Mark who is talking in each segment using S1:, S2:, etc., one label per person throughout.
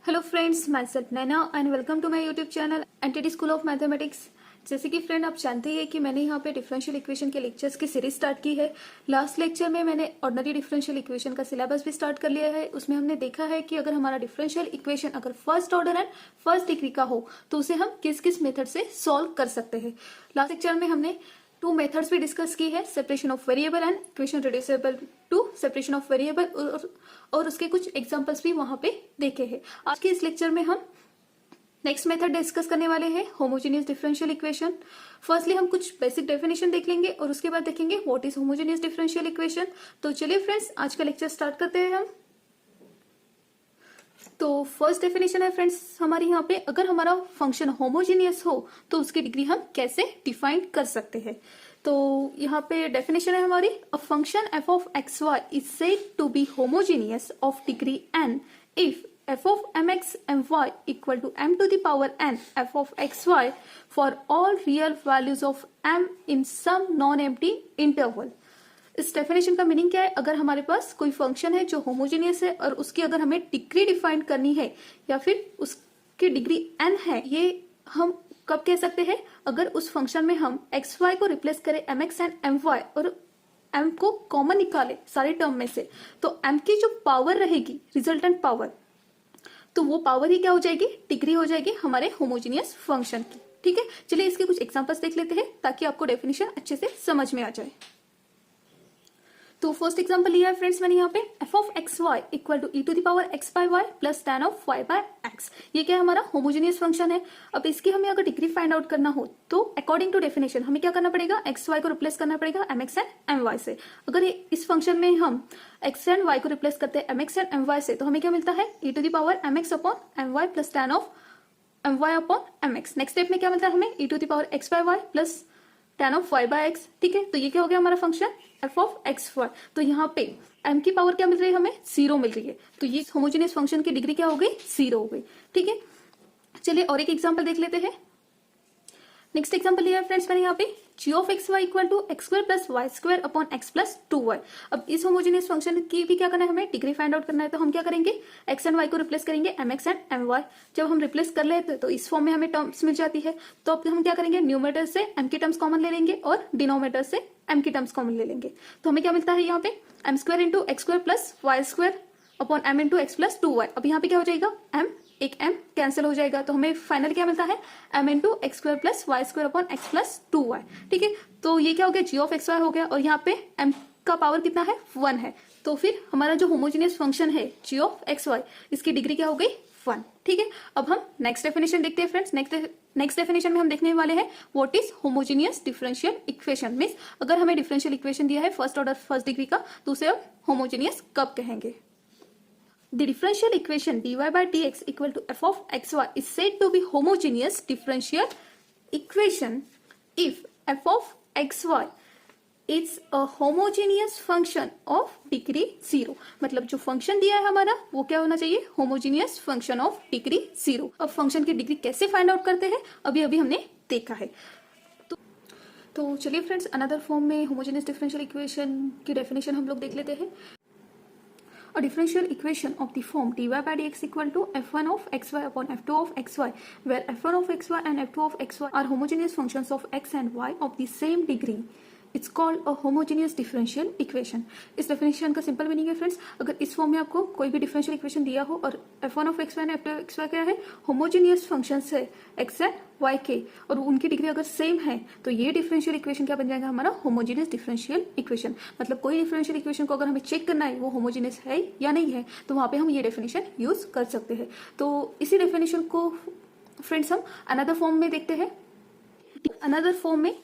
S1: Hello friends, myself Naina and welcome to my YouTube channel NTD school of mathematics. जैसे कि friend आप जानते हैं कि मैंने यहाँ पे डिफरेंशियल इक्वेशन के लेक्चर्स की सीरीज स्टार्ट की है। लास्ट लेक्चर में मैंने ऑर्डिनरी डिफरेंशियल इक्वेशन का सिलेबस भी स्टार्ट कर लिया है। उसमें हमने देखा है कि अगर हमारा डिफरेंशियल इक्वेशन अगर first order and first degree का हो तो उसे हम किस किस मेथड से सॉल्व कर सकते हैं। लास्ट लेक्चर में हमने टू मेथड्स भी डिस्कस की है, separation of variable and equation reducible to separation of variable, और उसके कुछ एग्जांपल्स भी वहां पे देखे हैं। आज के इस लेक्चर में हम नेक्स्ट मेथड डिस्कस करने वाले हैं, होमोजेनियस डिफरेंशियल इक्वेशन। फर्स्टली हम कुछ बेसिक डेफिनेशन देख लेंगे और उसके बाद देखेंगे what is homogeneous differential equation. तो चलिए फ्रेंड्स, आज का लेक्चर स्टार्ट करते हैं हम। तो फर्स्ट डेफिनेशन है फ्रेंड्स हमारी यहाँ पे, अगर हमारा फंक्शन होमोजेनियस हो तो उसकी डिग्री हम कैसे डिफाइन कर सकते हैं। तो यहाँ पे डेफिनेशन है हमारी, a function f of xy is said to be homogeneous of degree n if f of mx my equal to m to the power n f of xy for all real values of m in some non empty interval. इस definition का meaning क्या है, अगर हमारे पास कोई function है जो homogeneous है और उसकी अगर हमें डिग्री डिफाइन करनी है या फिर उसकी डिग्री n है, ये हम कब कह सकते हैं, अगर उस फंक्शन में हम एक्स वाई को रिप्लेस करें mx एंड my और m को कॉमन निकाले सारे टर्म में से, तो m की जो पावर रहेगी रिजल्टेंट पावर, तो वो पावर ही क्या हो जाएगी, डिग्री हो जाएगी हमारे होमोजेनियस फंक्शन की। ठीक है, चलिए इसके कुछ एग्जांपल्स देख लेते हैं ताकि आपको डेफिनेशन अच्छे से समझ में आ जाए। तो फर्स्ट एग्जांपल लिया है फ्रेंड्स मैंने यहाँ पे, f of x y equal to e to the power x by y plus tan of y by x। ये क्या है, हमारा होमोजेनियस फंक्शन है। अब इसकी हमें अगर डिग्री फाइंड आउट करना हो तो अकॉर्डिंग टू डेफिनेशन हमें क्या करना पड़ेगा, x y को रिप्लेस करना पड़ेगा mx एंड my से। अगर इस फंक्शन में हम x एंड y को रिप्लेस करते हैं mx एंड my से, तो हमें क्या मिलता है, e to the power mx upon my plus tan of my upon mx। Next step में क्या मिलता है हमें, e to the power x by y plus tan of y by x। ठीक है, तो ये क्या हो गया हमारा function f of x Y. तो यहाँ पे m की पावर क्या मिल रही है, हमें 0 मिल रही है, तो ये होमोजेनियस फंक्शन की डिग्री क्या हो गई, 0 हो गई। ठीक है, चलिए और एक एग्जांपल देख लेते हैं। नेक्स्ट एग्जांपल लिया है फ्रेंड्स मैंने यहाँ पे, g of x Y equal to X square plus Y square upon X plus 2y। अब इस होमोजेनियस फंक्शन की भी क्या करना है, हमें डिग्री फाइंड आउट करना है। तो हम क्या करेंगे, x एंड y को रिप्लेस करेंगे mx एंड my। जब हम रिप्लेस कर लेते तो इस फॉर्म में हमें टर्म्स मिल जाती है, तो अब हम क्या करेंगे, न्यूमरेटर से m की टर्म्स कॉमन ले लेंगे और डिनोमिनेटर से m की टर्म्स कॉमन ले लेंगे। तो हमें क्या मिलता है यहाँ पे, m square into X square plus Y square upon m into X plus 2y। अब यहाँ पे क्या हो जाएगा, m एक m कैंसिल हो जाएगा, तो हमें फाइनल क्या मिलता है, m into X square plus Y square upon X plus 2y। ठीक है, तो ये क्या हो गया, g ऑफ एक्स वाई हो गया, और यहाँ पे m का पावर कितना है, 1 है। तो फिर हमारा जो होमोजेनियस फंक्शन है g ऑफ एक्स वाई, इसकी डिग्री क्या हो गई, 1। ठीक है, अब हम नेक्स्ट डेफिनेशन देखते हैं फ्रेंड्स। नेक्स्ट डेफिनेशन में हम देखने वाले हैं what is homogeneous differential equation. Means अगर हमें डिफरेंशियल इक्वेशन दिया है फर्स्ट ऑर्डर फर्स्ट डिग्री का, तो उसे हम होमोजेनियस कब कहेंगे। The differential equation dy by dx equal to f of xy is said to be homogeneous differential equation if f of xy is a homogeneous function of degree 0। मतलब जो function दिया है हमारा वो क्या होना चाहिए, होमोजेनियस फंक्शन ऑफ डिग्री 0। अब फंक्शन की डिग्री कैसे फाइंड आउट करते हैं अभी अभी हमने देखा है। तो चलिए फ्रेंड्स, अनदर फॉर्म में होमोजेनियस डिफरेंशियल इक्वेशन की डेफिनेशन हम लोग देख लेते हैं। A differential equation of the form dy by dx equal to f1 of xy upon f2 of xy, where f1 of xy and f2 of xy are homogeneous functions of x and y of the same degree, it's called a homogeneous differential equation। इस definition का simple meaning है friends, अगर इस form में आपको कोई भी differential equation दिया हो और f1 of xy and f2 of xy क्या है, होमोजेनियस फंक्शंस है x एंड y के, और उनकी डिग्री अगर सेम है, तो ये डिफरेंशियल इक्वेशन क्या बन जाएगा, हमारा होमोजेनियस डिफरेंशियल इक्वेशन। मतलब कोई डिफरेंशियल इक्वेशन को अगर हमें चेक करना है वो होमोजेनियस है या नहीं है, तो वहां पे हम ये डेफिनेशन यूज कर सकते हैं। तो इसी डेफिनेशन को फ्रेंड्स हम अनदर फॉर्म में देखते हैं। अनदर फॉर्म में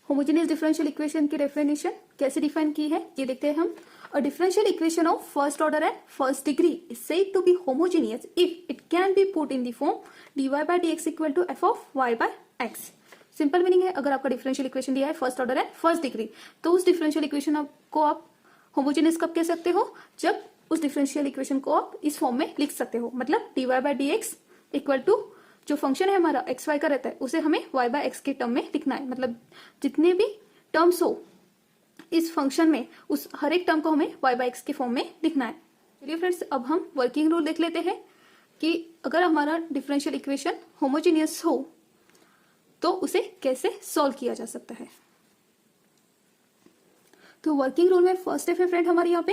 S1: होमोजेनियस डिफरेंशियल इक्वेशन की डेफिनेशन कैसे डिफाइन की है ये देखते हैं हम। A differential equation of first order and first degree is said to be homogeneous if it can be put in the form dy by dx equal to f of y by x। Simple meaning है, अगर आपका differential equation दिया है first order and first degree, तो उस differential equation को आप homogeneous कब कह सकते हो, जब उस डिफरेंशियल इक्वेशन को आप इस फॉर्म में लिख सकते हो। मतलब dy by dx equal to जो फंक्शन है हमारा एक्स वाई का रहता है उसे हमें y by x के टर्म में लिखना है। मतलब जितने भी टर्म्स हो इस फंक्शन में उस हर एक टर्म को हमें y by x के फॉर्म में लिखना है। चलिए फ्रेंड्स, अब हम वर्किंग रूल देख लेते हैं। कि अगर हमारा डिफरेंशियल इक्वेशन होमोजीनियस हो तो उसे कैसे सॉल्व किया जा सकता है। तो वर्किंग रूल में फर्स्ट स्टेप है फ्रेंड हमारे यहाँ पे,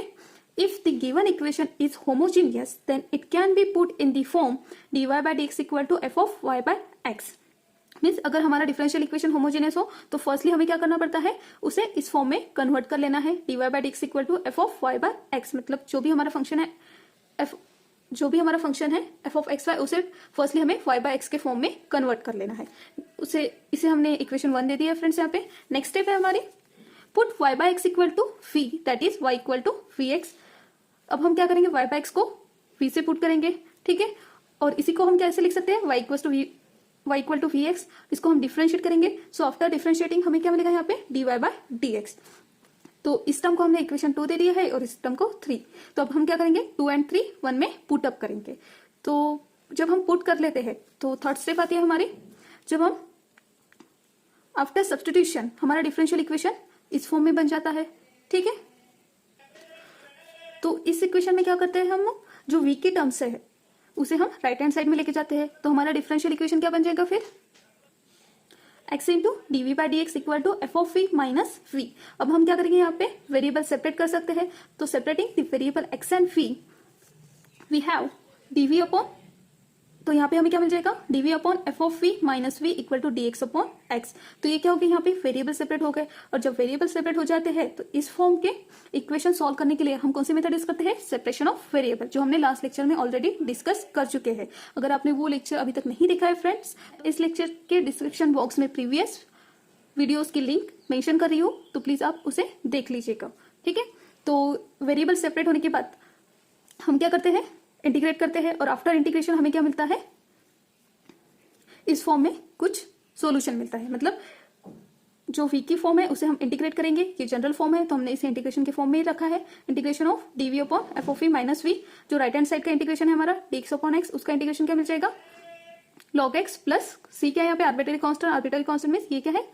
S1: if the given equation is homogeneous then it can be put in the form dy by dx equal to F of y by x। Means अगर हमारा डिफरेंशियल इक्वेशन होमोजीनियस हो तो firstly हमें क्या करना पड़ता है, उसे इस फॉर्म में कन्वर्ट कर लेना है, dy by dx equal to F of y by x। मतलब जो भी हमारा फंक्शन है एफ ऑफ एक्स वाई, उसे फर्स्टली हमें y by x के फॉर्म में कन्वर्ट कर लेना है। इसे हमने इक्वेशन 1 दे दिया है फ्रेंड्स। यहाँ पे नेक्स्ट स्टेप है हमारी, put y by x equal to v, that is y equal to vx। अब हम क्या करेंगे, y by x को v से पुट करेंगे, ठीक है। और इसी को हम कैसे लिख सकते हैं, y इक्वल टू vx। इसको हम डिफरेंशिएट करेंगे, सो आफ्टर डिफरेंशिएटिंग हमें क्या मिलेगा यहाँ पे, dy by dx। तो इस टर्म को हमने इक्वेशन 2 दे दिया है और इस टर्म को 3। तो अब हम क्या करेंगे, 2 और 3 1 में पुट अप करेंगे। तो जब हम पुट कर लेते हैं तो थर्ड स्टेप आती है हमारी, जब हम आफ्टर सब्स्टिट्यूशन हमारा डिफरेंशियल इक्वेशन इस फॉर्म में बन जाता है, ठीक है। तो इस इक्वेशन में क्या करते हैं, हम जो v की टर्म्स है उसे हम राइट हैंड साइड में लेके जाते हैं। तो हमारा डिफरेंशियल इक्वेशन क्या बन जाएगा फिर, x into d by d x equal to F of v minus v. अब हम क्या करेंगे, यहाँ पे वेरिएबल सेपरेट कर सकते हैं। तो separating the variable x and v we have dv upon, तो यहाँ पे हमें क्या मिल जाएगा, dv upon f of v minus v equal to dx upon x। तो ये क्या हो गया, यहाँ पे वेरिएबल सेपरेट हो गए। और जब वेरिएबल सेपरेट हो जाते हैं तो इस फॉर्म के इक्वेशन सॉल्व करने के लिए हम कौन सी मेथड यूज करते हैं, सेपरेशन ऑफ वेरिएबल, जो हमने लास्ट लेक्चर में ऑलरेडी डिस्कस कर चुके हैं। अगर आपने वो लेक्चर अभी तक नहीं देखा है फ्रेंड्स, इस लेक्चर के डिस्क्रिप्शन बॉक्स में प्रीवियस वीडियोस की लिंक मेंशन कर रही हूँ, तो प्लीज आप उसे देख लीजिएगा, ठीक है। तो वेरिएबल सेपरेट होने के बाद हम क्या करते हैं, इंटीग्रेट करते हैं। और आफ्टर इंटीग्रेशन हमें क्या मिलता है, इस फॉर्म में कुछ सॉल्यूशन मिलता है। मतलब जो v की फॉर्म है उसे हम इंटीग्रेट करेंगे, ये जनरल फॉर्म है तो हमने इसे इंटीग्रेशन के फॉर्म में ही रखा है, integration of dv upon f of v minus v. जो राइट हैंड साइड का इंटीग्रेशन है हमारा dx अपॉन x, उसका इंटीग्रेशन क्या मिल जाएगा, log x प्लस c। क्या है यहाँ पे, आर्बिट्ररी कांस्टेंट मींस ये क्या है,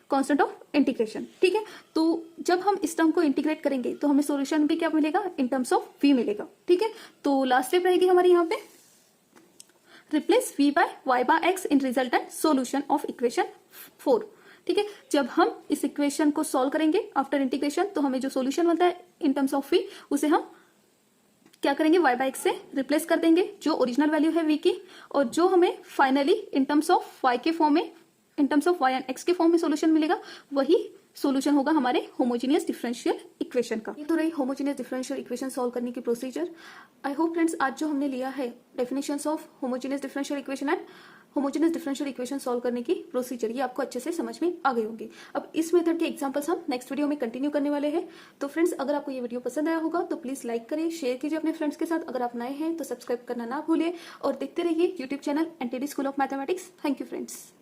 S1: कांस्टेंट ऑफ इंटीग्रेशन, ठीक है। तो जब हम इस टर्म को इंटीग्रेट करेंगे तो हमें सॉल्यूशन भी क्या मिलेगा, इन टर्म्स ऑफ v मिलेगा, ठीक है। तो लास्ट स्टेप रहेगी हमारी यहाँ पे, replace v by y by x in resultant solution of equation 4, ठीक है। जब हम इस इक्वेशन को सॉल्व करेंगे आफ्टर इंटीग्रेशन तो हमें जो सॉल्यूशन मिलता है इन टर्म्स ऑफ v, उसे हम क्या करेंगे, y बाय x से रिप्लेस कर देंगे, जो ओरिजिनल वैल्यू है v की। और जो हमें finally in terms of y के फॉर्म में, in terms of y and x के फॉर्म में सॉल्यूशन मिलेगा, वही सॉल्यूशन होगा हमारे होमोजेनियस डिफरेंशियल इक्वेशन का। ये तो रही होमोजेनियस डिफरेंशियल इक्वेशन सॉल्व करने की प्रोसीजर। आई होप फ्रेंड्स आज जो हमने लिया है definitions of homogeneous differential equation and homogeneous differential equation solve करने की प्रोसीजर, ये आपको अच्छे से समझ में आ गई होंगी। अब इस मेथड के एग्जांपल्स हम नेक्स्ट वीडियो में कंटिन्यू करने वाले हैं। तो फ्रेंड्स अगर आपको ये वीडियो पसंद आया होगा तो प्लीज लाइक करिए, शेयर कीजिए अपने फ्रेंड्स के साथ। अगर आप नए हैं तो सब्सक्राइब करना ना भूलिए और देखते रहिए YouTube channel NTD school of mathematics. Thank you friends.